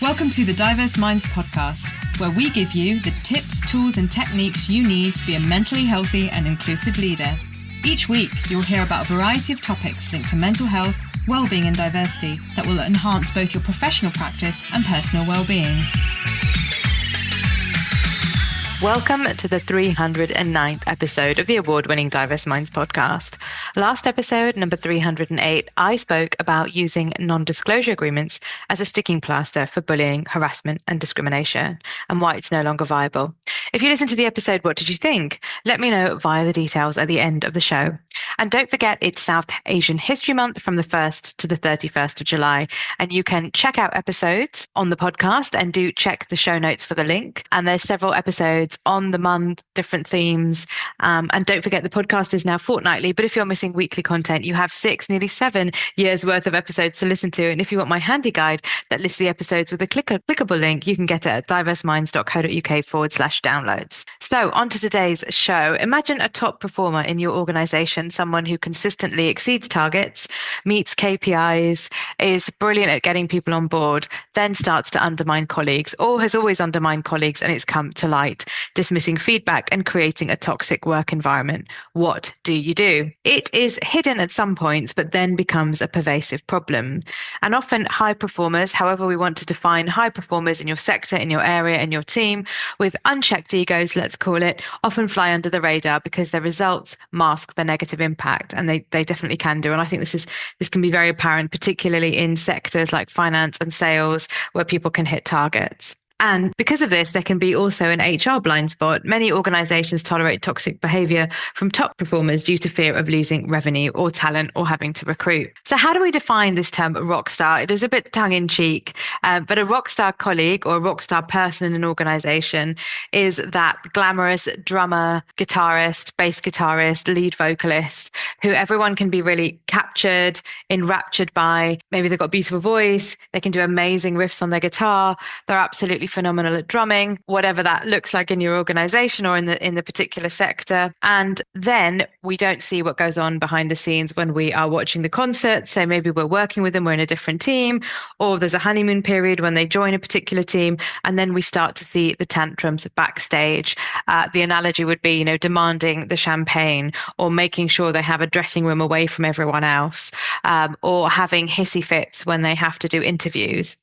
Welcome to the Diverse Minds podcast, where we give you the tips, tools, and techniques you need to be a mentally healthy and inclusive leader. Each week, you'll hear about a variety of topics linked to mental health, well-being, and diversity that will enhance both your professional practice and personal well-being. Welcome to the 309th episode of the award-winning Diverse Minds podcast. Last episode, number 308, I spoke about using non-disclosure agreements as a sticking plaster for bullying, harassment, and discrimination, and why it's no longer viable. If you listened to the episode, what did you think? Let me know via the details at the end of the show. And don't forget, it's South Asian History Month from the 1st to the 31st of July. And you can check out episodes on the podcast and do check the show notes for the link. And there's several episodes on the month, different themes. And don't forget, the podcast is now fortnightly. But if you're missing weekly content, you have 6, nearly 7 years worth of episodes to listen to. And if you want my handy guide that lists the episodes with a clickable link, you can get it at diverseminds.co.uk/downloads. So on to today's show. Imagine a top performer in your organization, someone who consistently exceeds targets, meets KPIs, is brilliant at getting people on board, then starts to undermine colleagues, or has always undermined colleagues and it's come to light, dismissing feedback and creating a toxic work environment. What do you do? It is hidden at some points, but then becomes a pervasive problem. And often high performers, however we want to define high performers in your sector, in your area, in your team, with unchecked egos, let's call it, often fly under the radar because their results mask the negative impact, and they definitely can do. And I think this can be very apparent, particularly in sectors like finance and sales, where people can hit targets. And because of this, there can be also an HR blind spot. Many organizations tolerate toxic behavior from top performers due to fear of losing revenue or talent or having to recruit. So how do we define this term rockstar? It is a bit tongue in cheek, but a rockstar colleague or a rockstar person in an organization is that glamorous drummer, guitarist, bass guitarist, lead vocalist, who everyone can be really captured, enraptured by. Maybe they've got a beautiful voice. They can do amazing riffs on their guitar. They're absolutely phenomenal at drumming, whatever that looks like in your organization or in the particular sector. And then we don't see what goes on behind the scenes when we are watching the concert. So maybe we're working with them, we're in a different team, or there's a honeymoon period when they join a particular team, and then we start to see the tantrums backstage. The analogy would be, demanding the champagne, or making sure they have a dressing room away from everyone else, or having hissy fits when they have to do interviews.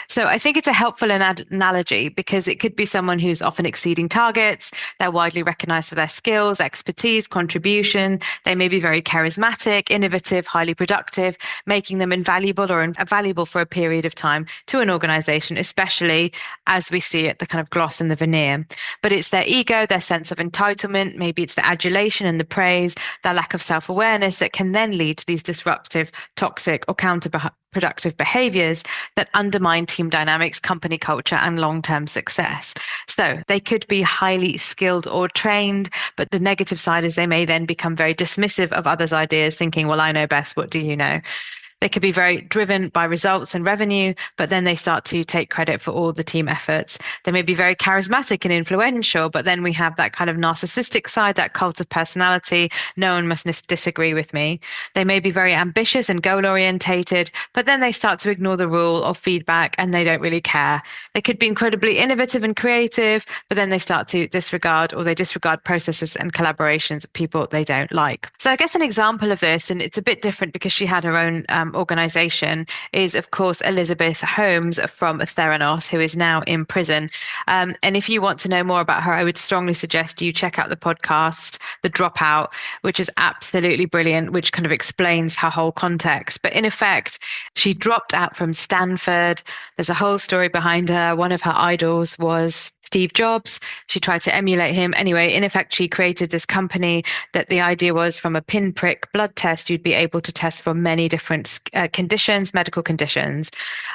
So I think it's a helpful analogy because it could be someone who's often exceeding targets. They're widely recognized for their skills, expertise, contribution. They may be very charismatic, innovative, highly productive, making them invaluable or valuable for a period of time to an organization, especially as we see it, the kind of gloss and the veneer. But it's their ego, their sense of entitlement, maybe it's the adulation and the praise, their lack of self-awareness that can then lead to these disruptive, toxic, or counterproductive behaviors that undermine team dynamics, company culture, and long-term success. So they could be highly skilled or trained, but the negative side is they may then become very dismissive of others' ideas, thinking, well, I know best, what do you know? They could be very driven by results and revenue, but then they start to take credit for all the team efforts. They may be very charismatic and influential, but then we have that kind of narcissistic side, that cult of personality. No one must disagree with me. They may be very ambitious and goal-orientated, but then they start to ignore the rule of feedback and they don't really care. They could be incredibly innovative and creative, but then they start to disregard processes and collaborations of people they don't like. So I guess an example of this, and it's a bit different because she had her own organization, is of course Elizabeth Holmes from Theranos, who is now in prison. And if you want to know more about her, I would strongly suggest you check out the podcast, The Dropout, which is absolutely brilliant, which kind of explains her whole context. But in effect, she dropped out from Stanford. There's a whole story behind her. One of her idols was Steve Jobs. She tried to emulate him. Anyway, in effect, she created this company that the idea was from a pinprick blood test, you'd be able to test for many different conditions, medical conditions,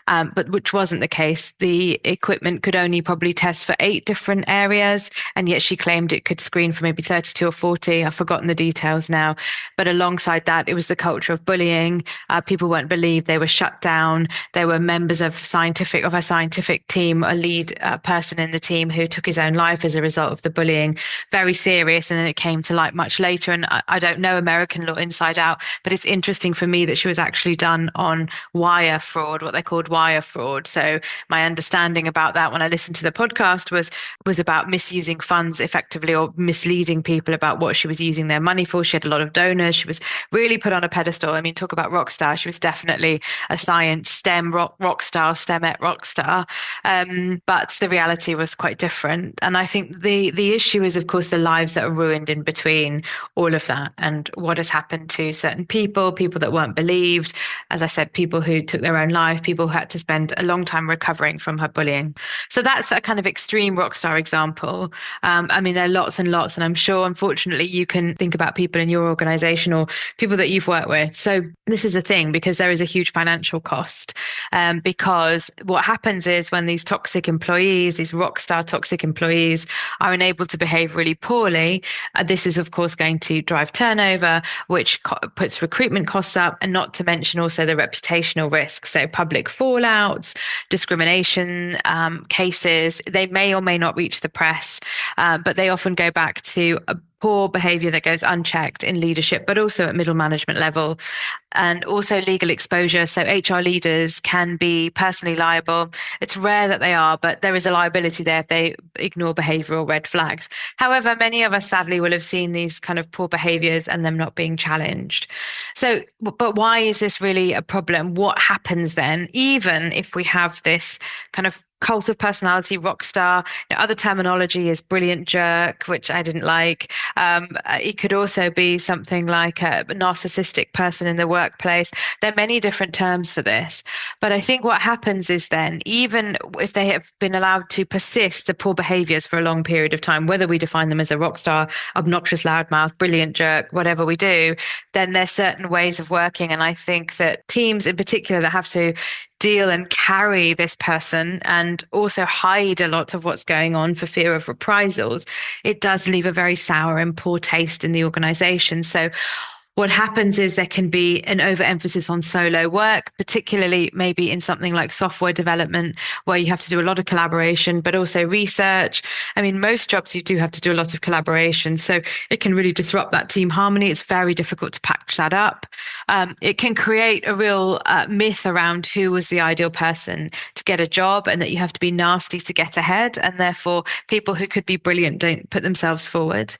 but which wasn't the case. The equipment could only probably test for 8 different areas, and yet she claimed it could screen for maybe 32 or 40. I've forgotten the details now. But alongside that, it was the culture of bullying. People weren't believed. They were shut down. There were members of a scientific team, a lead person in the team who took his own life as a result of the bullying. Very serious. And then it came to light much later. And I don't know American law inside out, but it's interesting for me that she was actually done on wire fraud, what they called wire fraud. So my understanding about that when I listened to the podcast was about misusing funds effectively or misleading people about what she was using their money for. She had a lot of donors. She was really put on a pedestal. I mean, talk about rock star. She was definitely a science STEM rock star, STEMette rock star. But the reality was quite different. And I think the issue is, of course, the lives that are ruined in between all of that and what has happened to certain people that weren't believed. As I said, people who took their own life, people who had to spend a long time recovering from her bullying. So that's a kind of extreme rock star example. I mean, there are lots and lots, and I'm sure, unfortunately, you can think about people in your organization or people that you've worked with. So this is a thing because there is a huge financial cost. Because what happens is when these toxic employees, these rock star toxic employees, are enabled to behave really poorly, this is, of course, going to drive turnover, which puts recruitment costs up, and not to mention also the reputational risks. So public fallouts, discrimination cases, they may or may not reach the press, but they often go back to a poor behavior that goes unchecked in leadership, but also at middle management level, and also legal exposure. So HR leaders can be personally liable. It's rare that they are, but there is a liability there if they ignore behavioral red flags. However, many of us sadly will have seen these kind of poor behaviors and them not being challenged. So, but why is this really a problem? What happens then, even if we have this kind of cult of personality rock star? Other terminology is brilliant jerk, which I didn't like. It could also be something like a narcissistic person in the workplace. There are many different terms for this. But I think what happens is then, even if they have been allowed to persist the poor behaviors for a long period of time, whether we define them as a rock star, obnoxious loudmouth, brilliant jerk, whatever we do, then there's certain ways of working. And I think that teams in particular that have to deal and carry this person and also hide a lot of what's going on for fear of reprisals, it does leave a very sour and poor taste in the organization. So what happens is there can be an overemphasis on solo work, particularly maybe in something like software development, where you have to do a lot of collaboration, but also research. I mean, most jobs you do have to do a lot of collaboration, so it can really disrupt that team harmony. It's very difficult to patch that up. It can create a real myth around who was the ideal person to get a job, and that you have to be nasty to get ahead, and therefore people who could be brilliant don't put themselves forward.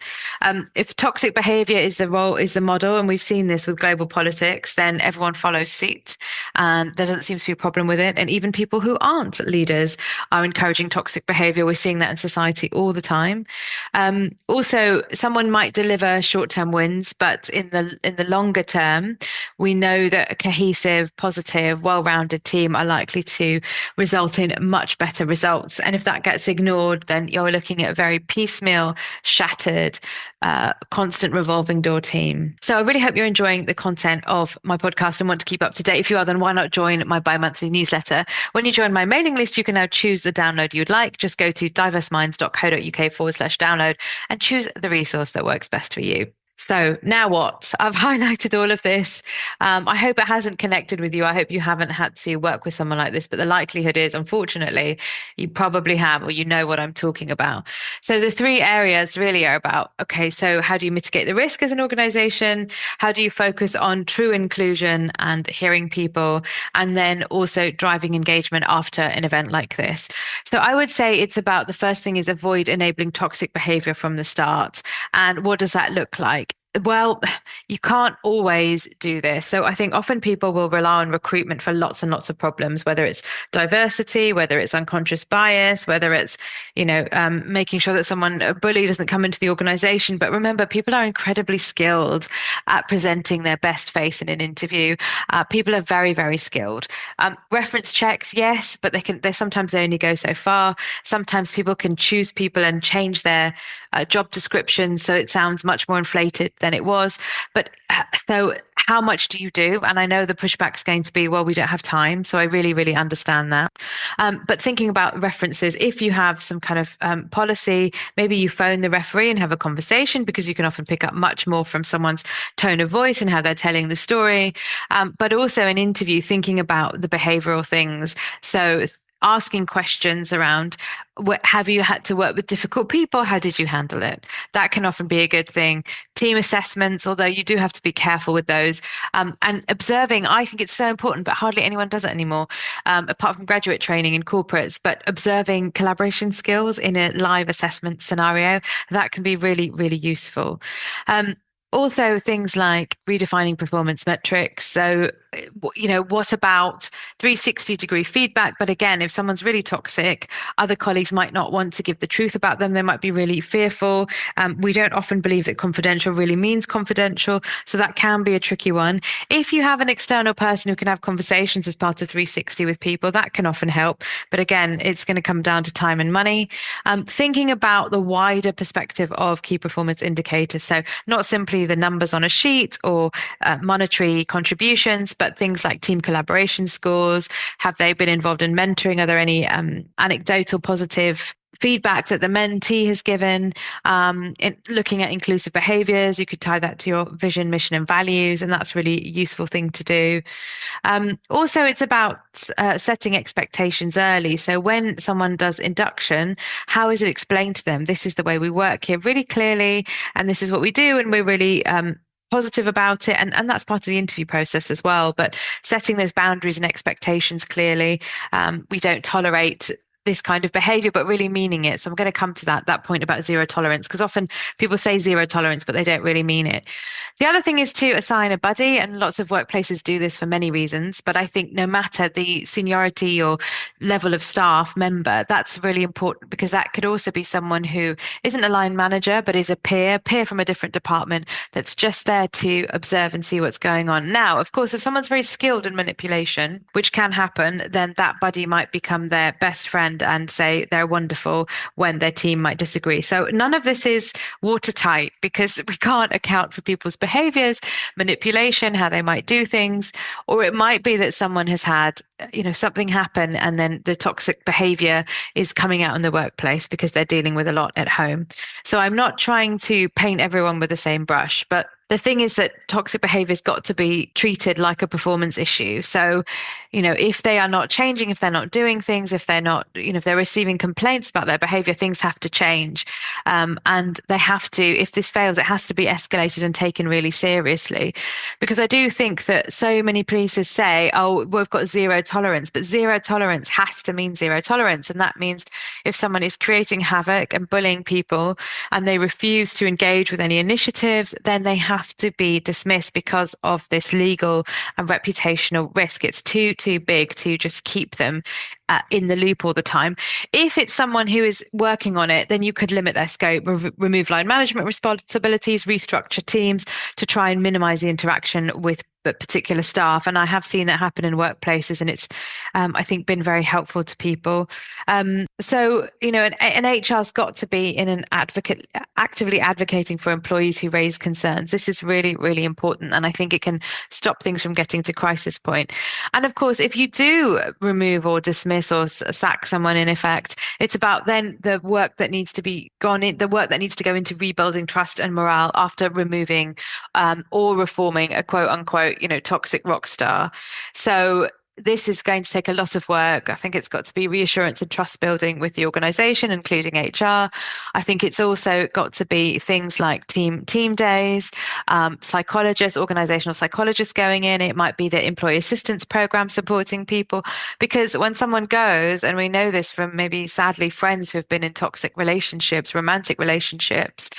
If toxic behavior is the model, and we've seen this with global politics, then everyone follows suit, and there doesn't seem to be a problem with it. And even people who aren't leaders are encouraging toxic behavior. We're seeing that in society all the time. Also, someone might deliver short-term wins, but in the longer term, we know that a cohesive, positive, well-rounded team are likely to result in much better results. And if that gets ignored, then you're looking at a very piecemeal, shattered, constant revolving door team. So I really hope you're enjoying the content of my podcast and want to keep up to date. If you are, then why not join my bi-monthly newsletter? When you join my mailing list, you can now choose the download you'd like. Just go to diverseminds.co.uk/download and choose the resource that works best for you. So now what? I've highlighted all of this. I hope it hasn't connected with you. I hope you haven't had to work with someone like this, but the likelihood is, unfortunately, you probably have, or you know what I'm talking about. So the three areas really are about, okay, so how do you mitigate the risk as an organization? How do you focus on true inclusion and hearing people? And then also driving engagement after an event like this. So I would say it's about, the first thing is avoid enabling toxic behavior from the start. And what does that look like? Well, you can't always do this. So I think often people will rely on recruitment for lots and lots of problems, whether it's diversity, whether it's unconscious bias, whether it's, making sure that a bully doesn't come into the organization. But remember, people are incredibly skilled at presenting their best face in an interview. People are very, very skilled. Reference checks, yes, but sometimes they only go so far. Sometimes people can choose people and change their job description so it sounds much more inflated than it was. But so how much do you do? And I know the pushback is going to be, well, we don't have time. So I really, really understand that. But thinking about references, if you have some kind of policy, maybe you phone the referee and have a conversation, because you can often pick up much more from someone's tone of voice and how they're telling the story. But also an interview, thinking about the behavioral things. So asking questions around have you had to work with difficult people? How did you handle it? That can often be a good thing. Team assessments, although you do have to be careful with those. And observing, I think it's so important, but hardly anyone does it anymore, apart from graduate training in corporates. But observing collaboration skills in a live assessment scenario, that can be really, really useful. Also, things like redefining performance metrics. So, what about 360-degree feedback? But again, if someone's really toxic, other colleagues might not want to give the truth about them. They might be really fearful. We don't often believe that confidential really means confidential. So that can be a tricky one. If you have an external person who can have conversations as part of 360 with people, that can often help. But again, it's going to come down to time and money. Thinking about the wider perspective of key performance indicators. So not simply the numbers on a sheet or monetary contributions, but things like team collaboration scores. Have they been involved in mentoring? Are there any anecdotal positive feedbacks that the mentee has given? Looking at inclusive behaviours, you could tie that to your vision, mission, and values, and that's really a useful thing to do. Also, it's about setting expectations early. So when someone does induction, how is it explained to them? This is the way we work here really clearly, and this is what we do, and we're really positive about it. And that's part of the interview process as well. But setting those boundaries and expectations clearly. We don't tolerate this kind of behavior, but really meaning it. So I'm going to come to that point about zero tolerance, because often people say zero tolerance, but they don't really mean it. The other thing is to assign a buddy, and lots of workplaces do this for many reasons. But I think no matter the seniority or level of staff member, that's really important, because that could also be someone who isn't a line manager, but is a peer from a different department that's just there to observe and see what's going on. Now, of course, if someone's very skilled in manipulation, which can happen, then that buddy might become their best friend and say they're wonderful when their team might disagree. So none of this is watertight, because we can't account for people's behaviors, manipulation, how they might do things. Or it might be that someone has had, something happen, and then the toxic behavior is coming out in the workplace because they're dealing with a lot at home. So I'm not trying to paint everyone with the same brush, but the thing is that toxic behavior has got to be treated like a performance issue. So, if they are not changing, if they're not doing things, if they're not, if they're receiving complaints about their behavior, things have to change. And they have to, if this fails, it has to be escalated and taken really seriously. Because I do think that so many places say, oh, we've got zero tolerance, but zero tolerance has to mean zero tolerance. And that means if someone is creating havoc and bullying people and they refuse to engage with any initiatives, then they have to be dismissed because of this legal and reputational risk. It's too big to just keep them in the loop all the time. If it's someone who is working on it, then you could limit their scope, remove line management responsibilities, restructure teams to try and minimize the interaction with particular staff. And I have seen that happen in workplaces, and it's, I think, been very helpful to people. So, an HR's got to be in an actively advocating for employees who raise concerns. This is really, really important. And I think it can stop things from getting to crisis point. And of course, if you do remove or dismiss or sack someone, in effect, it's about then the work that needs to be gone in, the work that needs to go into rebuilding trust and morale after removing or reforming a quote unquote, toxic rock star. So this is going to take a lot of work. I think it's got to be reassurance and trust building with the organization, including HR. I think it's also got to be things like team days, psychologists, organizational psychologists going in. It might be the employee assistance program supporting people, because when someone goes, and we know this from maybe sadly friends who have been in toxic relationships, romantic relationships,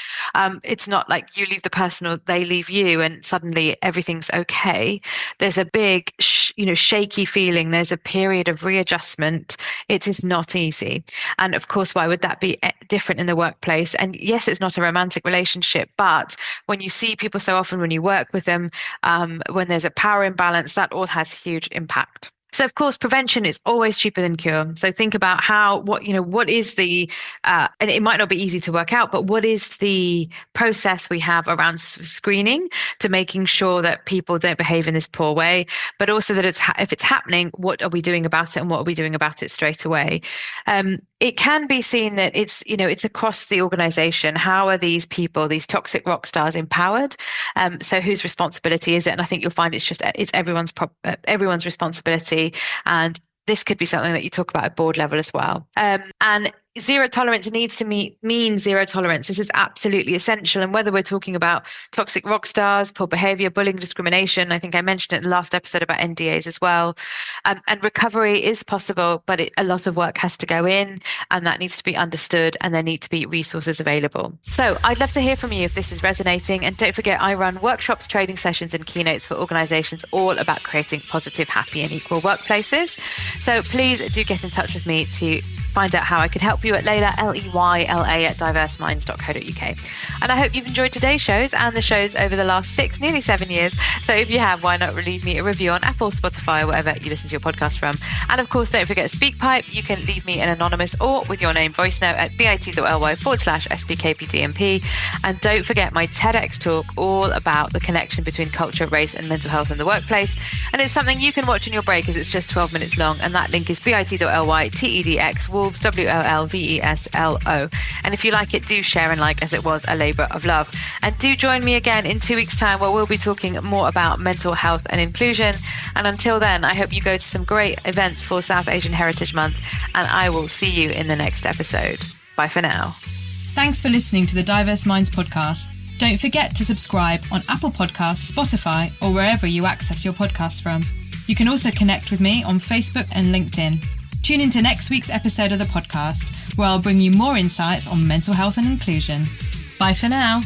it's not like you leave the person or they leave you and suddenly everything's okay. There's a big, shaky feeling. There's a period of readjustment. It is not easy. And of course, why would that be different in the workplace? And yes, it's not a romantic relationship, but when you see people so often, when you work with them, when there's a power imbalance, that all has huge impact. So of course, prevention is always cheaper than cure. So think about what is the, and it might not be easy to work out, but what is the process we have around screening to making sure that people don't behave in this poor way, but also that if it's happening, what are we doing about it, and what are we doing about it straight away? It can be seen that it's across the organization. How are these people, these toxic rock stars, empowered? So whose responsibility is it? And I think you'll find it's everyone's responsibility. And this could be something that you talk about at board level as well. And zero tolerance needs to mean zero tolerance. This is absolutely essential. And whether we're talking about toxic rock stars, poor behavior, bullying, discrimination, I think I mentioned it in the last episode about NDAs as well. And recovery is possible, but a lot of work has to go in, and that needs to be understood, and there need to be resources available. So I'd love to hear from you if this is resonating. And don't forget, I run workshops, training sessions, and keynotes for organizations all about creating positive, happy, and equal workplaces. So please do get in touch with me to find out how I could help you at Layla, Leyla at diverseminds.co.uk. And I hope you've enjoyed today's shows and the shows over the last 6, nearly 7 years. So if you have, why not leave me a review on Apple, Spotify, wherever you listen to your podcast from. And of course, don't forget SpeakPipe. You can leave me an anonymous or with your name voice note at bit.ly/SPKPDMP. And don't forget my TEDx talk all about the connection between culture, race, and mental health in the workplace. And it's something you can watch in your break as it's just 12 minutes long. And that link is bit.ly/TEDx Wolves, WOLVESLO. And if you like it, do share and like, as it was a labour of love. And do join me again in 2 weeks' time, where we'll be talking more about mental health and inclusion. And until then, I hope you go to some great events for South Asian Heritage Month, and I will see you in the next episode. Bye for now. Thanks for listening to the Diverse Minds podcast. Don't forget to subscribe on Apple Podcasts, Spotify, or wherever you access your podcasts from. You can also connect with me on Facebook and LinkedIn. Tune into next week's episode of the podcast, where I'll bring you more insights on mental health and inclusion. Bye for now.